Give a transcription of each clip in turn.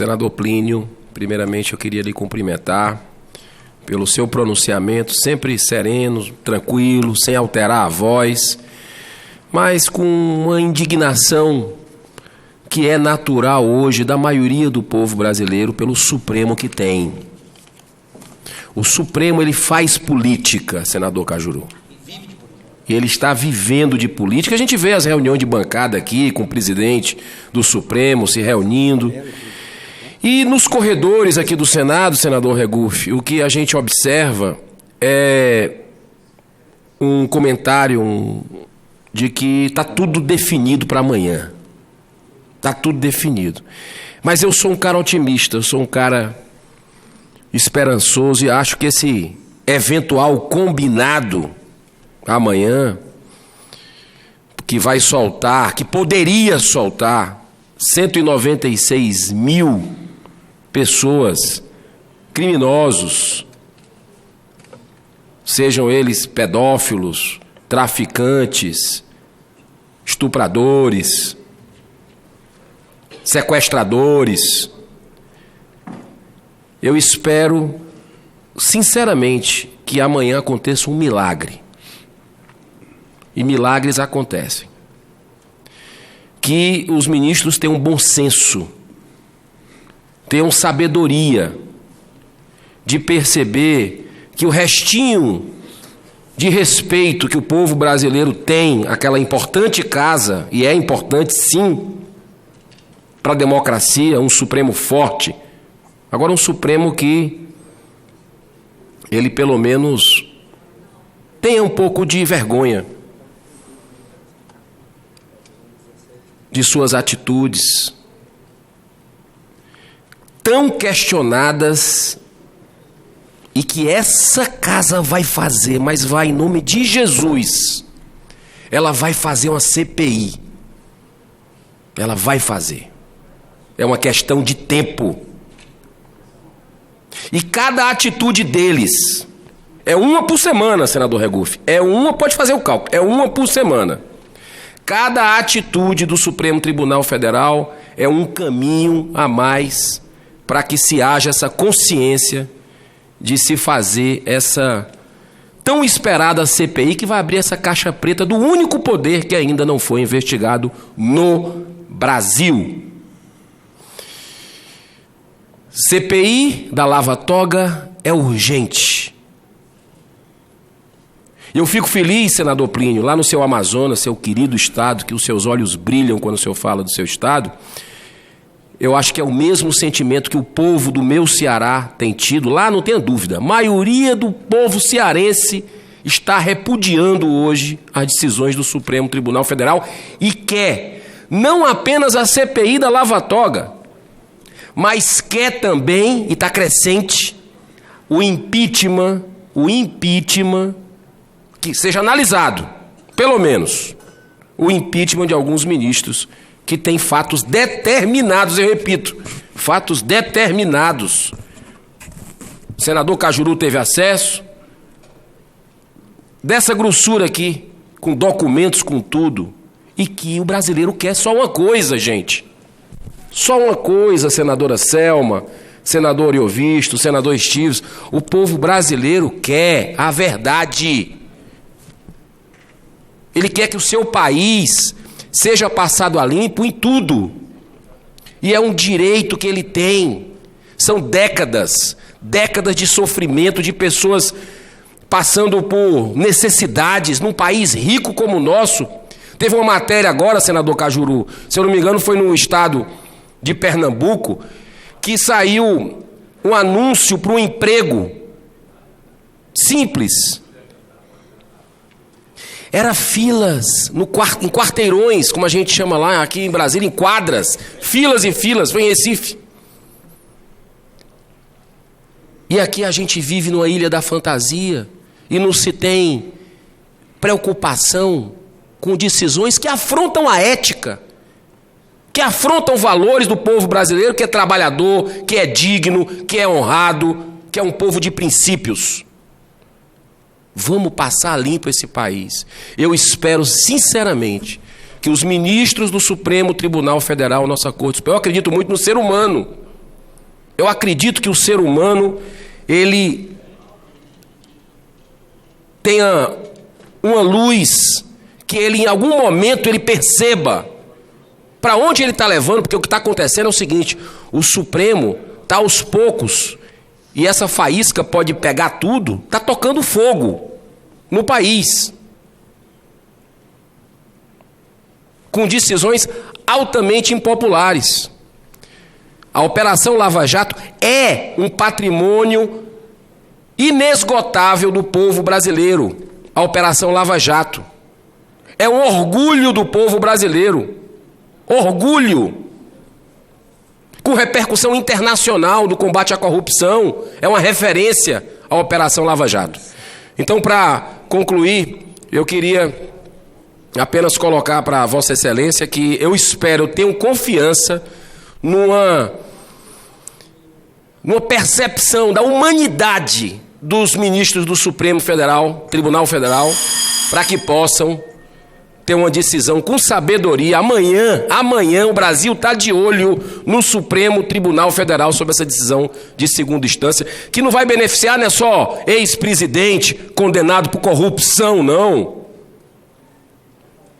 Senador Plínio, primeiramente eu queria lhe cumprimentar pelo seu pronunciamento, sempre sereno, tranquilo, sem alterar a voz, mas com uma indignação que é natural hoje da maioria do povo brasileiro pelo Supremo que tem. O Supremo, ele faz política, senador Cajuru. E ele está vivendo de política. A gente vê as reuniões de bancada aqui com o presidente do Supremo se reunindo. E nos corredores aqui do Senado, senador Regufe, o que a gente observa é um comentário de que está tudo definido para amanhã. Está tudo definido. Mas eu sou um cara otimista, eu sou um cara esperançoso e acho que esse eventual combinado amanhã, que vai soltar, que poderia soltar 196 mil pessoas, criminosos, sejam eles pedófilos, traficantes, estupradores, sequestradores. Eu espero, sinceramente, que amanhã aconteça um milagre. E milagres acontecem. Que os ministros tenham bom senso, tenham sabedoria de perceber que o restinho de respeito que o povo brasileiro tem àquela importante casa, e é importante sim, para a democracia, um Supremo forte. Agora um Supremo que ele pelo menos tenha um pouco de vergonha de suas atitudes tão questionadas e que essa casa vai fazer, mas vai em nome de Jesus. Ela vai fazer uma CPI. Ela vai fazer. É uma questão de tempo. E cada atitude deles é uma por semana, senador Regufe. É uma, pode fazer o cálculo, é uma por semana. Cada atitude do Supremo Tribunal Federal é um caminho a mais para que se haja essa consciência de se fazer essa tão esperada CPI que vai abrir essa caixa preta do único poder que ainda não foi investigado no Brasil. CPI da Lava Toga é urgente. Eu fico feliz, senador Plínio, lá no seu Amazonas, seu querido estado, que os seus olhos brilham quando o senhor fala do seu estado. Eu acho que é o mesmo sentimento que o povo do meu Ceará tem tido. Lá não tenha dúvida, a maioria do povo cearense está repudiando hoje as decisões do Supremo Tribunal Federal e quer não apenas a CPI da Lava Toga, mas quer também, e está crescente, o impeachment, que seja analisado, pelo menos, o impeachment de alguns ministros que têm fatos determinados, eu repito, fatos determinados. O senador Cajuru teve acesso dessa grossura aqui, com documentos, com tudo, e que o brasileiro quer só uma coisa, gente. Só uma coisa, senadora Selma, senador Iovisto, senador Estives, o povo brasileiro quer a verdade. Ele quer que o seu país seja passado a limpo em tudo. E é um direito que ele tem. São décadas de sofrimento, de pessoas passando por necessidades num país rico como o nosso. Teve uma matéria agora, senador Cajuru, se eu não me engano foi no estado de Pernambuco, que saiu um anúncio para um emprego simples. Era filas em quarteirões, como a gente chama lá aqui em Brasília, em quadras, filas e filas, foi em Recife. E aqui a gente vive numa ilha da fantasia e não se tem preocupação com decisões que afrontam a ética, que afrontam valores do povo brasileiro, que é trabalhador, que é digno, que é honrado, que é um povo de princípios. Vamos passar limpo esse país. Eu espero sinceramente que os ministros do Supremo Tribunal Federal, nossa Corte Suprema, eu acredito muito no ser humano, Eu acredito que o ser humano, ele tenha uma luz que ele, em algum momento, ele perceba para onde ele está levando, porque o que está acontecendo é o seguinte: o Supremo está aos poucos, e essa faísca pode pegar tudo, está tocando fogo no país, com decisões altamente impopulares. A Operação Lava Jato é um patrimônio inesgotável do povo brasileiro. A Operação Lava Jato é um orgulho do povo brasileiro. Orgulho. Com repercussão internacional do combate à corrupção. É uma referência à Operação Lava Jato. Então, para concluir, eu queria apenas colocar para Vossa Excelência que eu espero, eu tenho confiança numa percepção da humanidade dos ministros do Supremo Federal, Tribunal Federal, para que possam ter uma decisão com sabedoria. Amanhã o Brasil está de olho no Supremo Tribunal Federal sobre essa decisão de segunda instância, que não vai beneficiar, não é só ex-presidente condenado por corrupção, não.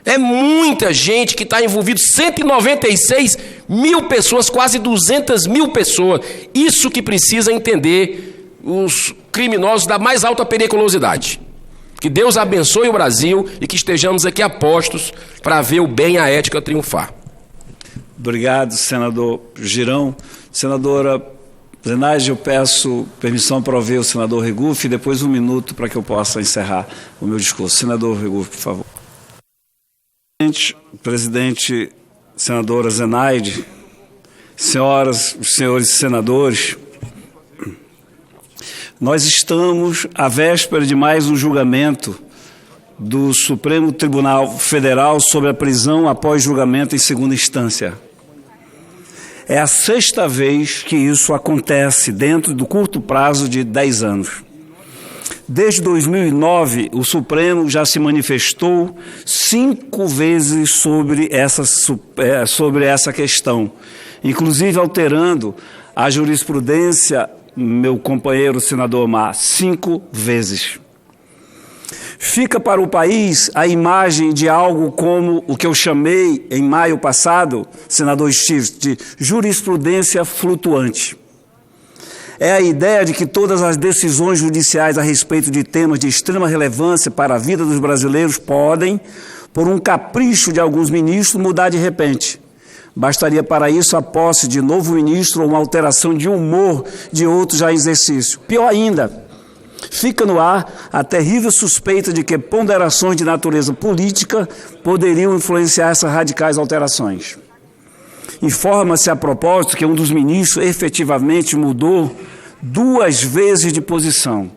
É muita gente que está envolvida, 196 mil pessoas, quase 200 mil pessoas. Isso que precisa entender os criminosos da mais alta periculosidade. Que Deus abençoe o Brasil e que estejamos aqui apostos para ver o bem e a ética triunfar. Obrigado, senador Girão. Senadora Zenaide, eu peço permissão para ouvir o senador Regufe e depois 1 minuto para que eu possa encerrar o meu discurso. Senador Regufe, por favor. Presidente, senadora Zenaide, senhoras e senhores senadores, nós estamos à véspera de mais um julgamento do Supremo Tribunal Federal sobre a prisão após julgamento em segunda instância. É a 6ª vez que isso acontece dentro do curto prazo de 10 anos. Desde 2009, o Supremo já se manifestou 5 vezes sobre essa questão, inclusive alterando a jurisprudência, meu companheiro senador Mar, 5 vezes. Fica para o país a imagem de algo como o que eu chamei em maio passado, senador Stives, de jurisprudência flutuante. É a ideia de que todas as decisões judiciais a respeito de temas de extrema relevância para a vida dos brasileiros podem, por um capricho de alguns ministros, mudar de repente. Bastaria para isso a posse de novo ministro ou uma alteração de humor de outro já em exercício. Pior ainda, fica no ar a terrível suspeita de que ponderações de natureza política poderiam influenciar essas radicais alterações. Informa-se a propósito que um dos ministros efetivamente mudou 2 vezes de posição.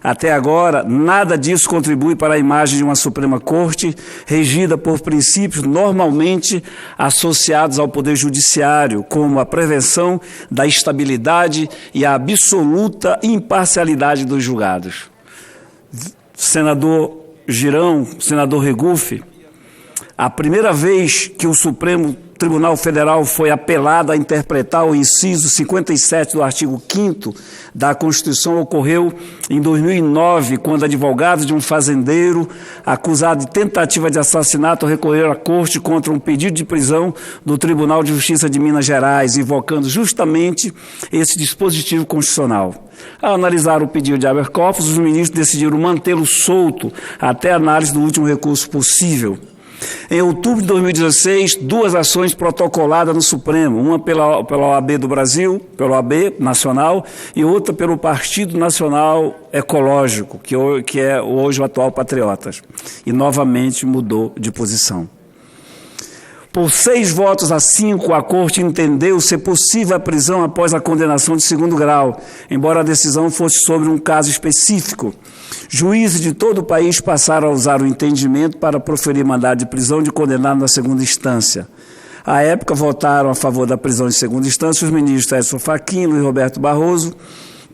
Até agora, nada disso contribui para a imagem de uma Suprema Corte regida por princípios normalmente associados ao Poder Judiciário, como a prevenção da estabilidade e a absoluta imparcialidade dos julgados. Senador Girão, senador Regufe, a primeira vez que o Supremo Tribunal Federal foi apelado a interpretar o inciso 57 do artigo 5º da Constituição ocorreu em 2009, quando advogados de um fazendeiro acusado de tentativa de assassinato recorreram à corte contra um pedido de prisão do Tribunal de Justiça de Minas Gerais, invocando justamente esse dispositivo constitucional. Ao analisar o pedido de habeas corpus, os ministros decidiram mantê-lo solto até a análise do último recurso possível. Em outubro de 2016, 2 ações protocoladas no Supremo, uma pela OAB do Brasil, pela OAB Nacional, e outra pelo Partido Nacional Ecológico, que é hoje o atual Patriotas, e novamente mudou de posição. Por 6 votos a 5, a Corte entendeu ser possível a prisão após a condenação de 2º grau, embora a decisão fosse sobre um caso específico. Juízes de todo o país passaram a usar o entendimento para proferir mandado de prisão de condenado na segunda instância. À época, votaram a favor da prisão em segunda instância os ministros Edson Fachin, Luiz Roberto Barroso,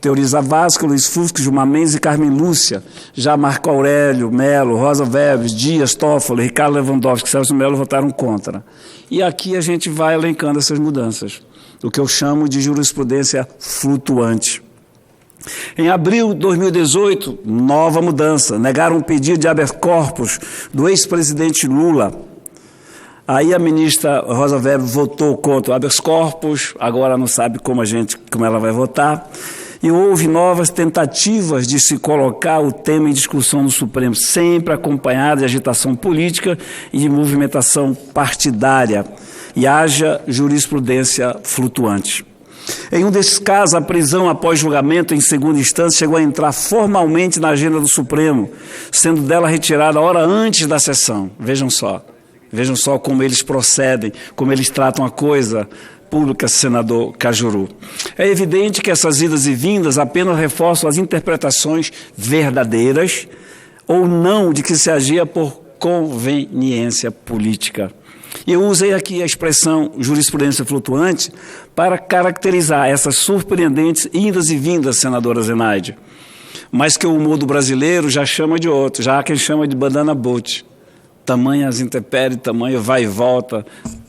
Teori Zavascki, Luiz Fusco, Gilmar Mendes e Carmen Lúcia. Já Marco Aurélio, Melo, Rosa Weber, Dias, Toffoli, Ricardo Lewandowski e Celso Melo votaram contra. E aqui a gente vai elencando essas mudanças, o que eu chamo de jurisprudência flutuante. Em abril de 2018, nova mudança. Negaram um pedido de habeas corpus do ex-presidente Lula. Aí a ministra Rosa Weber votou contra o habeas corpus, agora não sabe como ela vai votar. E houve novas tentativas de se colocar o tema em discussão no Supremo, sempre acompanhado de agitação política e de movimentação partidária. E haja jurisprudência flutuante. Em um desses casos, a prisão após julgamento em segunda instância chegou a entrar formalmente na agenda do Supremo, sendo dela retirada a hora antes da sessão. Vejam só como eles procedem, como eles tratam a coisa pública, senador Cajuru. É evidente que essas idas e vindas apenas reforçam as interpretações verdadeiras ou não de que se agia por conveniência política. Eu usei aqui a expressão jurisprudência flutuante para caracterizar essas surpreendentes idas e vindas, senadora Zenaide, mas que o humor do brasileiro já chama de outro, já há quem chama de banana boat. Tamanho as intempéries, tamanho vai e volta.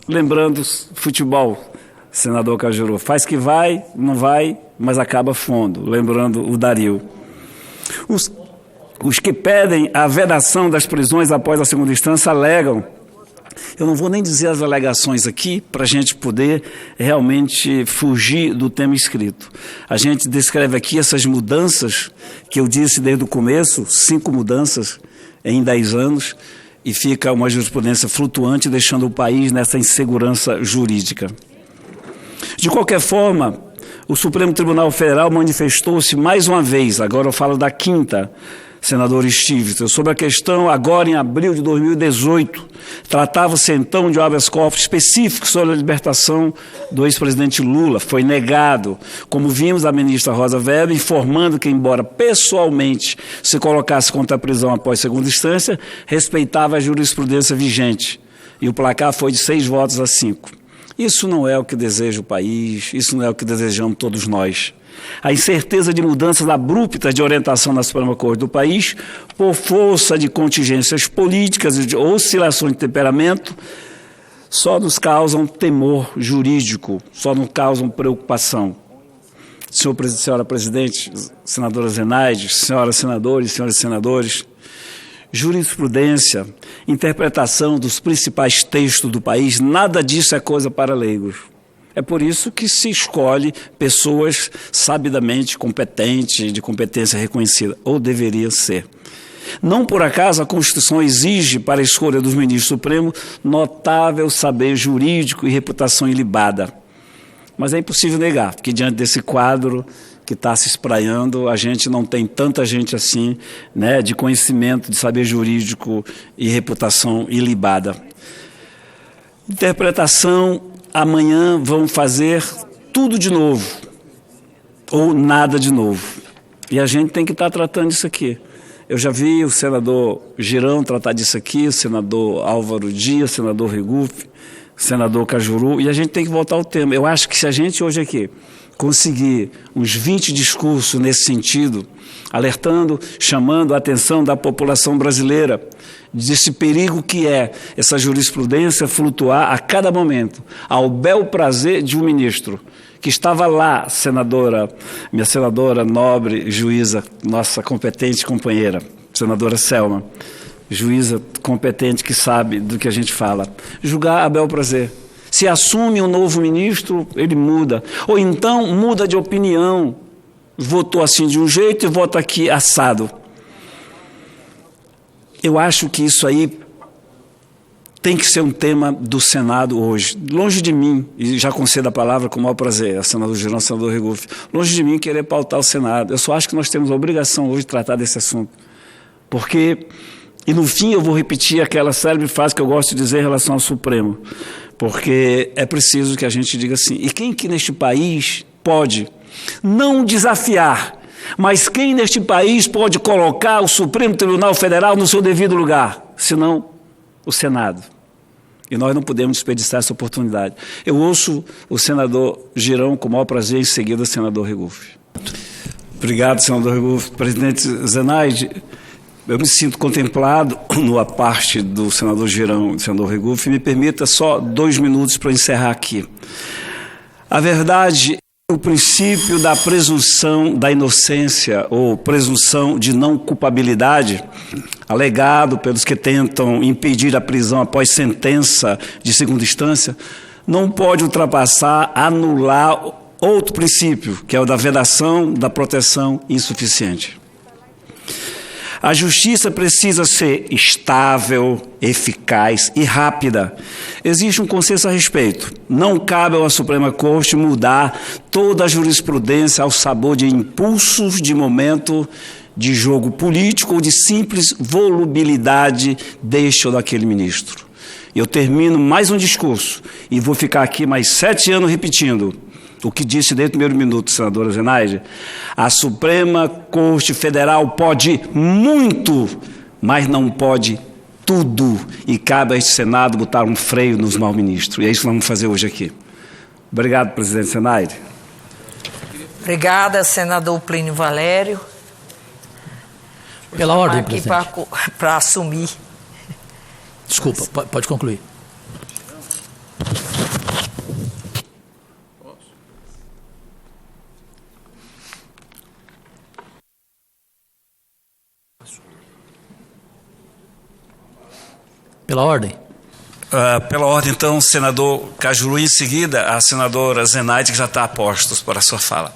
Lembrando futebol, senador Cajuru, faz que vai, não vai, mas acaba fundo. Lembrando o Dario. Os que pedem a vedação das prisões após a segunda instância alegam. Eu não vou nem dizer as alegações aqui para a gente poder realmente fugir do tema escrito. A gente descreve aqui essas mudanças que eu disse desde o começo, 5 mudanças em 10 anos, e fica uma jurisprudência flutuante, deixando o país nessa insegurança jurídica. De qualquer forma, o Supremo Tribunal Federal manifestou-se mais uma vez, agora eu falo da 5ª, senador Stiglitz, sobre a questão agora em abril de 2018. Tratava-se então de um habeas corpus específico sobre a libertação do ex-presidente Lula. Foi negado, como vimos a ministra Rosa Weber informando que, embora pessoalmente se colocasse contra a prisão após segunda instância, respeitava a jurisprudência vigente. E o placar foi de 6 votos a 5. Isso não é o que deseja o país, isso não é o que desejamos todos nós. A incerteza de mudanças abruptas de orientação na Suprema Corte do país, por força de contingências políticas e de oscilações de temperamento, só nos temor jurídico, só nos causam preocupação. Senhora Presidente, senadora Zenaide, senhoras senadores, senhores senadores, jurisprudência, interpretação dos principais textos do país, nada disso é coisa para leigos. É por isso que se escolhe pessoas sabidamente competentes, de competência reconhecida, ou deveria ser. Não por acaso a Constituição exige para a escolha dos ministros supremos notável saber jurídico e reputação ilibada. Mas é impossível negar, porque diante desse quadro que está se espraiando, a gente não tem tanta gente assim, né, de conhecimento, de saber jurídico e reputação ilibada. Interpretação, amanhã vão fazer tudo de novo, ou nada de novo. E a gente tem que estar tratando disso aqui. Eu já vi o senador Girão tratar disso aqui, o senador Álvaro Dias, o senador Regufe, o senador Cajuru, e a gente tem que voltar ao tema. Eu acho que se a gente hoje aqui conseguir uns 20 discursos nesse sentido, alertando, chamando a atenção da população brasileira desse perigo que é essa jurisprudência flutuar a cada momento, ao bel prazer de um ministro que estava lá, senadora, minha senadora nobre, juíza, nossa competente companheira, senadora Selma, juíza competente que sabe do que a gente fala, julgar a bel prazer. Se assume um novo ministro, ele muda. Ou então muda de opinião, votou assim de um jeito e vota aqui assado. Eu acho que isso aí tem que ser um tema do Senado hoje. Longe de mim, e já concedo a palavra com o maior prazer, a senador Girão, senador Regufe, longe de mim querer pautar o Senado. Eu só acho que nós temos a obrigação hoje de tratar desse assunto. Porque, e no fim eu vou repetir aquela célebre frase que eu gosto de dizer em relação ao Supremo, porque é preciso que a gente diga assim, e quem que neste país pode não desafiar, mas quem neste país pode colocar o Supremo Tribunal Federal no seu devido lugar, senão o Senado? E nós não podemos desperdiçar essa oportunidade. Eu ouço o senador Girão com o maior prazer, em seguida o senador Regufe. Obrigado, senador Regufe. Presidente Zenaide, eu me sinto contemplado numa parte do senador Girão e do senador Regufe. Me permita só 2 minutos para encerrar aqui. A verdade é o princípio da presunção da inocência ou presunção de não culpabilidade, alegado pelos que tentam impedir a prisão após sentença de segunda instância, não pode ultrapassar, anular outro princípio, que é o da vedação da proteção insuficiente. A justiça precisa ser estável, eficaz e rápida. Existe um consenso a respeito. Não cabe à Suprema Corte mudar toda a jurisprudência ao sabor de impulsos de momento, de jogo político ou de simples volubilidade deste ou daquele ministro. Eu termino mais um discurso e vou ficar aqui mais 7 anos repetindo o que disse desde o primeiro minuto, senadora Zenaide. A Suprema Corte Federal pode muito, mas não pode tudo. E cabe a este Senado botar um freio nos mal-ministros. E é isso que vamos fazer hoje aqui. Obrigado, presidente Zenaide. Obrigada, senador Plínio Valério. Pela ordem, presidente. Para assumir. Desculpa, pode concluir. Pela ordem. Pela ordem, então, senador Cajuru, em seguida, a senadora Zenaide, que já está a postos para a sua fala.